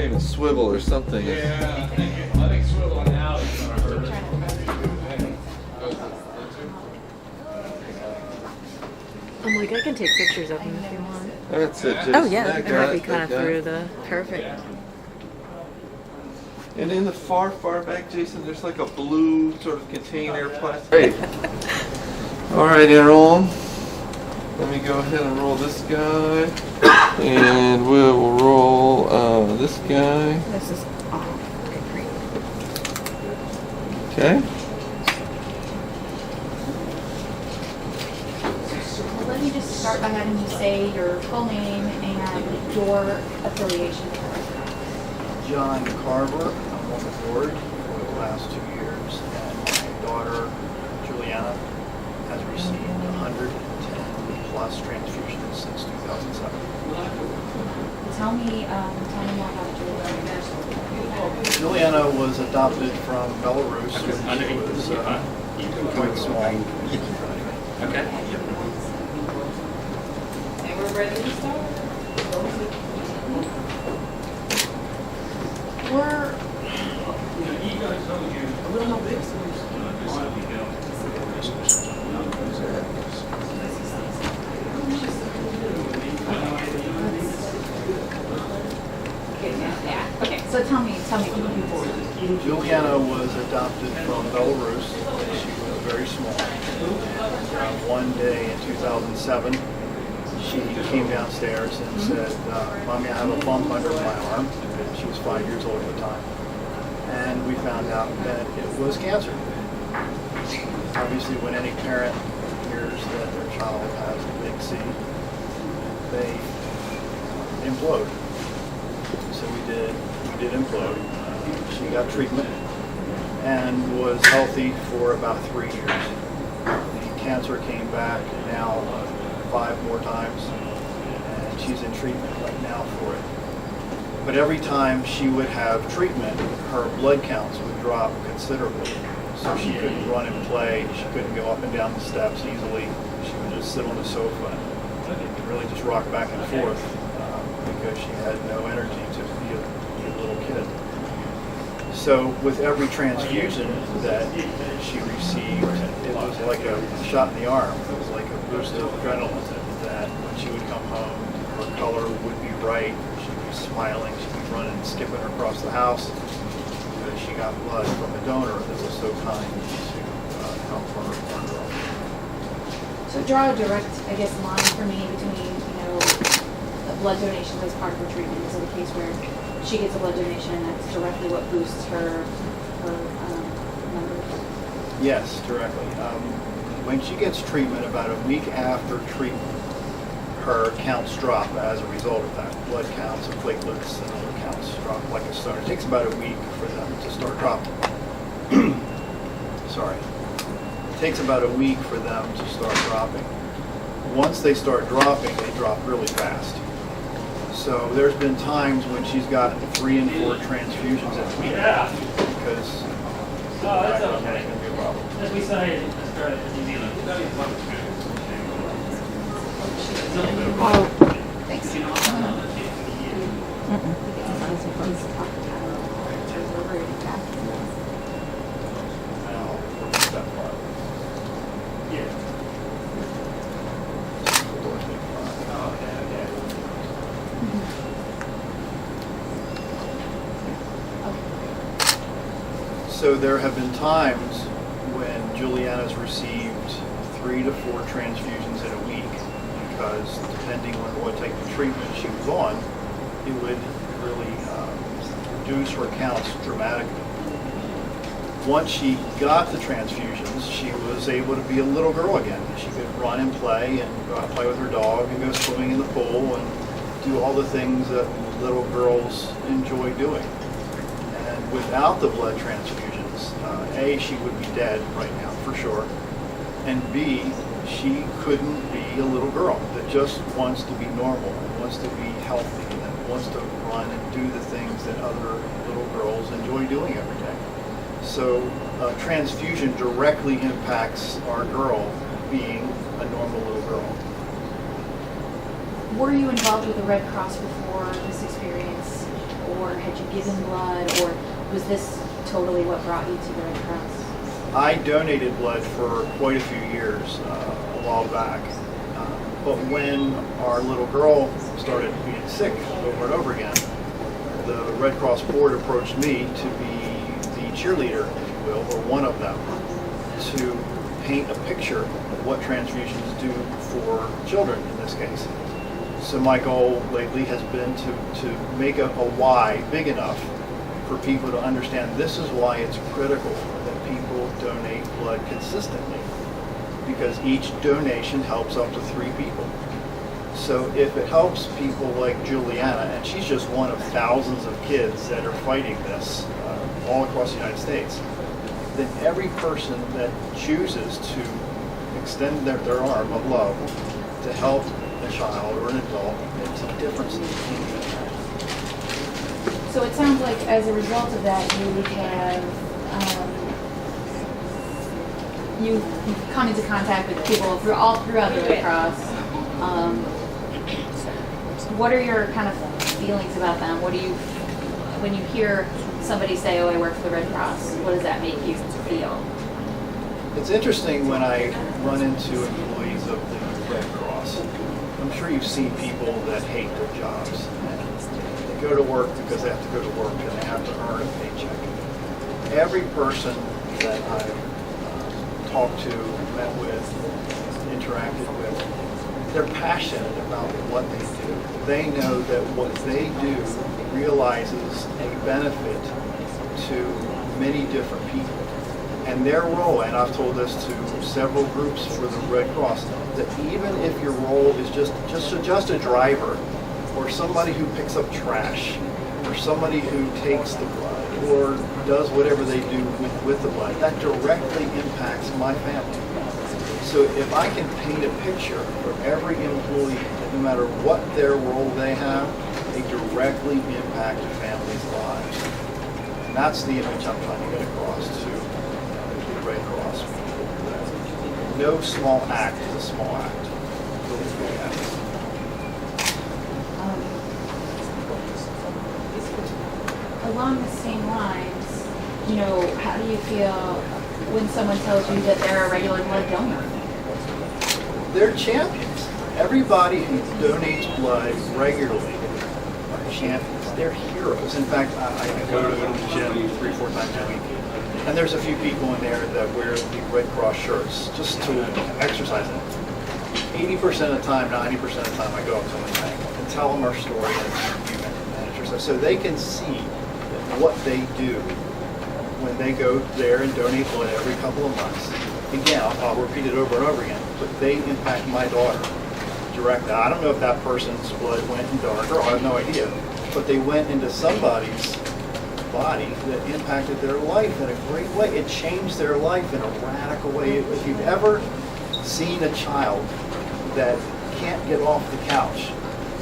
carrying a swivel or something. Yeah, I think swiveling out is gonna hurt. I'm like, I can take pictures of him if you want. That's it. Just Oh yeah, that it guy, might be kind that of guy. through the perfect. And in the far back, Jason, there's like a blue sort of container plastic. Great. All right, Aaron. Let me go ahead and roll this guy, and we'll roll this guy. This is okay, great. Okay. Well, let me just start by having you say your full name and your affiliation. John Carver. I'm on the board for the last 2 years, and my daughter Juliana has received 110 plus transfusions since 2007. Tell me more about Juliana. Juliana was adopted from Belarus when she was quite small. Okay. And we're ready to start? We're okay, so tell me who you were. Juliana was adopted from Belarus when she was very small. And one day in 2007, she came downstairs and said, "Mommy, I have a bump under my arm." She was 5 years old at the time. And we found out that it was cancer. Obviously, when any parent hears that their child has a big C, they implode. So we did implode. She got treatment and was healthy for about 3 years. The cancer came back now 5 more times, and she's in treatment right now for it. But every time she would have treatment, her blood counts would drop considerably. So she couldn't run and play, she couldn't go up and down the steps easily. She would just sit on the sofa and really just rock back and forth because she had no energy to be a little kid. So with every transfusion that she received, it was like a shot in the arm. It was like a boost of adrenaline that when she would come home, her color would be right, she'd be smiling, she'd be running and skipping across the house because she got blood from a donor that was so kind to help her girl. So draw a direct, I guess, line for me between, a blood donation as part of her treatment. Is it a case where she gets a blood donation and that's directly what boosts her numbers? Yes, directly. When she gets treatment, about a week after treatment, her counts drop as a result of that. Blood counts and platelets and other counts drop like a stone. It takes about a week for them to start dropping. Sorry. It takes about a week for them to start dropping. Once they start dropping, they drop really fast. So there's been times when she's gotten 3 and 4 transfusions in a week because that's it's okay. going to be a problem. As we say, let's start in New Zealand. Oh, Thanks. I'll work with that part. So there have been times when Juliana's received 3 to 4 transfusions in a week because depending on what type of treatment she was on, it would really reduce her counts dramatically. Once she got the transfusions, she was able to be a little girl again. She could run and play and go out and play with her dog and go swimming in the pool and do all the things that little girls enjoy doing. And without the blood transfusions, A, she would be dead right now for sure, and B, she couldn't be a little girl that just wants to be normal and wants to be healthy and wants to run and do the things that other little girls enjoy doing every day. So transfusion directly impacts our girl being a normal little girl. Were you involved with the Red Cross before this experience, or had you given blood, or was this totally what brought you to the Red Cross? I donated blood for quite a few years, a while back. But when our little girl started being sick over and over again, the Red Cross board approached me to be the cheerleader, if you will, or one of them, to paint a picture of what transfusions do for children in this case. So my goal lately has been to make a why big enough for people to understand this is why it's critical that people donate blood consistently, because each donation helps up to 3 people. So if it helps people like Juliana, and she's just one of thousands of kids that are fighting this all across the United States, then every person that chooses to extend their arm of love to help a child or an adult makes a difference in the community. So it sounds like as a result of that, you have you've come into contact with people all throughout the Red Cross. What are your kind of feelings about them? What do you, when you hear somebody say, "Oh, I work for the Red Cross," what does that make you feel? It's interesting when I run into employees of the Red Cross. I'm sure you've seen people that hate their jobs. They go to work because they have to go to work and they have to earn a paycheck. Every person that I've talked to, met with, interacted with, they're passionate about what they do. They know that what they do realizes a benefit to many different people. And their role, and I've told this to several groups for the Red Cross, that even if your role is just a driver, or somebody who picks up trash, or somebody who takes the blood, or does whatever they do with the blood, that directly impacts my family. So if I can paint a picture for every employee, that no matter what their role they have, they directly impact a family's lives. And that's the image I'm trying to get across to the Red Cross. No small act is a small act. Really big act. Along the same lines, you know, how do you feel when someone tells you that they're a regular blood donor? They're champions. Everybody who donates blood regularly are champions. They're heroes. In fact, I go to the gym 3-4 times a week, and there's a few people in there that wear the Red Cross shirts just to exercise in. 80% of the time, 90% of the time, I go up to them and tell them our story as human managers, so they can see what they do when they go there and donate blood every couple of months. Again, I'll repeat it over and over again, but they impact my daughter directly. I don't know if that person's blood went into our girl, I have no idea, but they went into somebody's body that impacted their life in a great way. It changed their life in a radical way. If you've ever seen a child that can't get off the couch,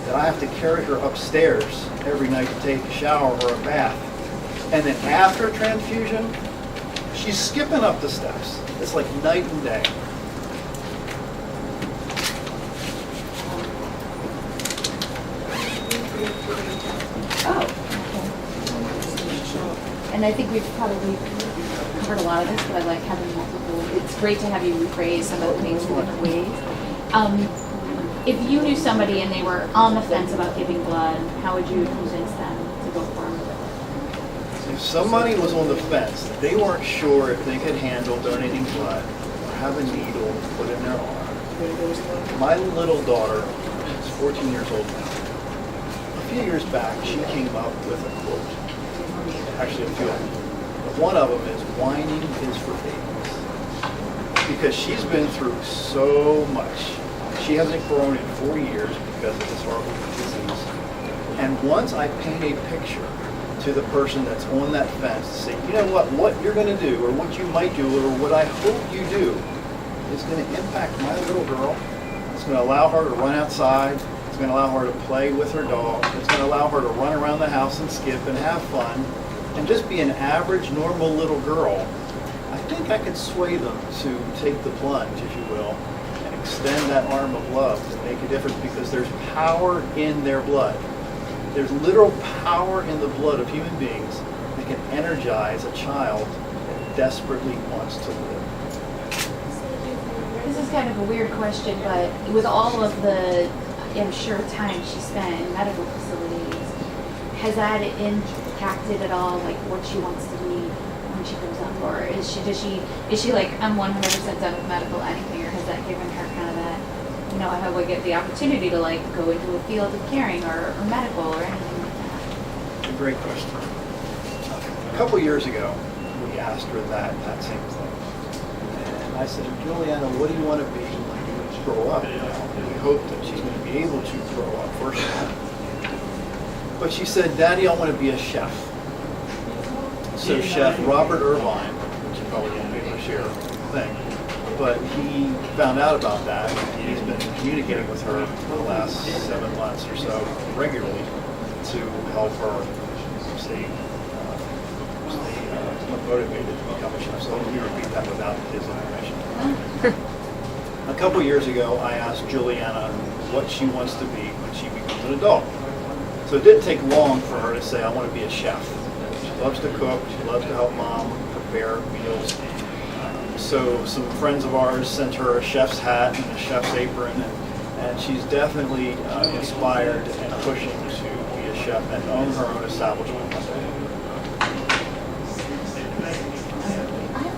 that I have to carry her upstairs every night to take a shower or a bath, and then after a transfusion, she's skipping up the steps. It's like night and day. Oh, okay. And I think we've probably covered a lot of this, but I like having multiple. It's great to have you rephrase some of the things in different ways. If you knew somebody and they were on the fence about giving blood, how would you convince them to go forward with it? If somebody was on the fence, they weren't sure if they could handle donating blood or have a needle put in their arm. My little daughter is 14 years old now. A few years back, she came up with a quote. Actually, a few of them. But one of them is, "Whining is for babies." Because she's been through so much. She hasn't grown in 4 years because of this horrible disease. And once I paint a picture to the person that's on that fence to say, you know what you're going to do, or what you might do, or what I hope you do, is going to impact my little girl. It's going to allow her to run outside. It's going to allow her to play with her dog. It's going to allow her to run around the house and skip and have fun and just be an average, normal little girl. I think I could sway them to take the plunge, if you will, extend that arm of love to make a difference, because there's power in their blood. there's literal power in the blood of human beings that can energize a child that desperately wants to live. This is kind of a weird question, but with all of the, I'm sure, time she spent in medical facilities, has that impacted at all, like, what she wants to be when she grows up? Or is she like, I'm 100% done with medical anything, or has that given her kind of that, you know, I hope I get the opportunity to, like, go into a field of caring or medical or anything like that? A great question. A couple years ago, we asked her that same thing. And I said, Juliana, what do you want to be when you grow up? You know, we hope that she's going to be able to grow up, first of all. But she said, Daddy, I want to be a chef. So Chef Robert Irvine, which you probably won't be able to share the thing, but he found out about that. He's been communicating with her for the last 7 months or so regularly to help her stay motivated to become a chef. So let me repeat that without his information. A couple years ago, I asked Juliana what she wants to be when she becomes an adult. So it didn't take long for her to say, I want to be a chef. She loves to cook. She loves to help Mom prepare meals. So some friends of ours sent her a chef's hat and a chef's apron, and she's definitely inspired and pushing to be a chef and own her own establishment. I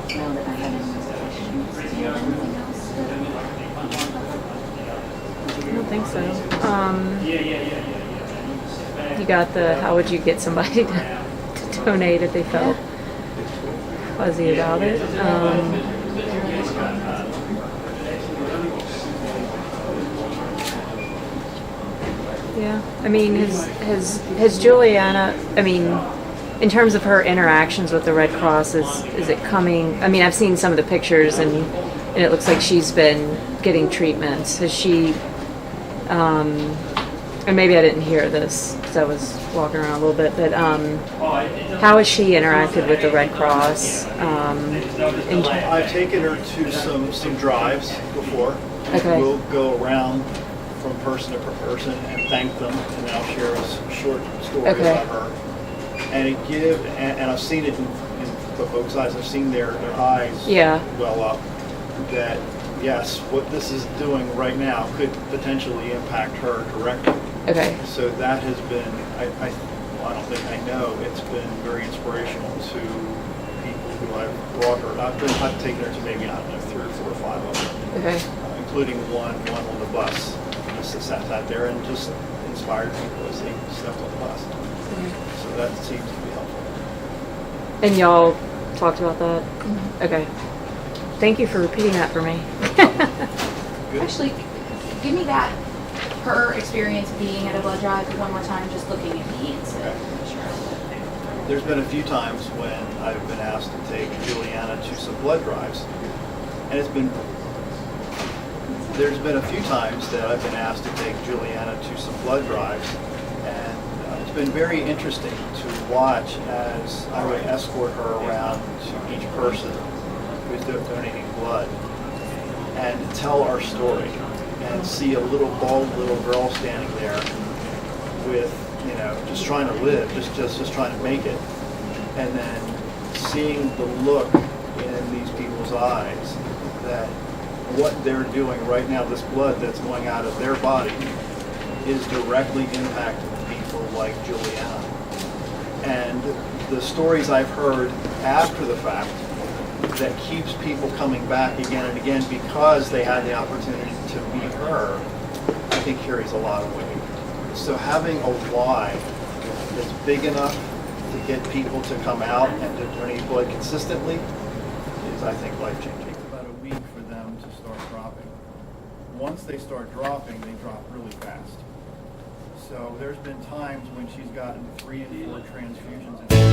don't know that I have any more questions. Do you have anything else? I don't think so. You got the, how would you get somebody to donate if they felt fuzzy about it? Yeah, I mean, has Juliana, I mean, in terms of her interactions with the Red Cross, is it coming, I mean, I've seen some of the pictures and it looks like she's been getting treatments. Has she, and maybe I didn't hear this because I was walking around a little bit, but how has she interacted with the Red Cross? I've taken her to some drives before. Okay. We'll go around from person to person and thank them, and then I'll share a short story about her. And and I've seen it in the folks' eyes. I've seen their eyes well up. That yes, what this is doing right now could potentially impact her directly. Okay. So that has been, I don't think I know, it's been very inspirational to people who I've brought her. I've taken her to maybe, I don't know, 3 or 4 or 5 of them. Okay. Including one on the bus. Just sat there and just inspired people as they stepped on the bus. Okay. So that seems to be helpful. And y'all talked about that? Mm-hmm. Okay. Thank you for repeating that for me. Actually, give me that, her experience being at a blood drive one more time, just looking at me and so sure. There's been a few times when I've been asked to take Juliana to some blood drives, and there's been a few times that I've been asked to take Juliana to some blood drives, and it's been very interesting to watch as I would escort her around to each person who's donating blood and tell our story and see a little bald little girl standing there with, you know, just trying to live, just trying to make it, and then seeing the look in these people's eyes that what they're doing right now, this blood that's going out of their body, is directly impacting people like Juliana. And the stories I've heard after the fact that keeps people coming back again and again because they had the opportunity to meet her, I think carries a lot of weight. So having a why that's big enough to get people to come out and to donate blood consistently is, I think, life-changing. It's about a week for them to start dropping. Once they start dropping, they drop really fast. So there's been times when she's gotten 3 and 4 transfusions.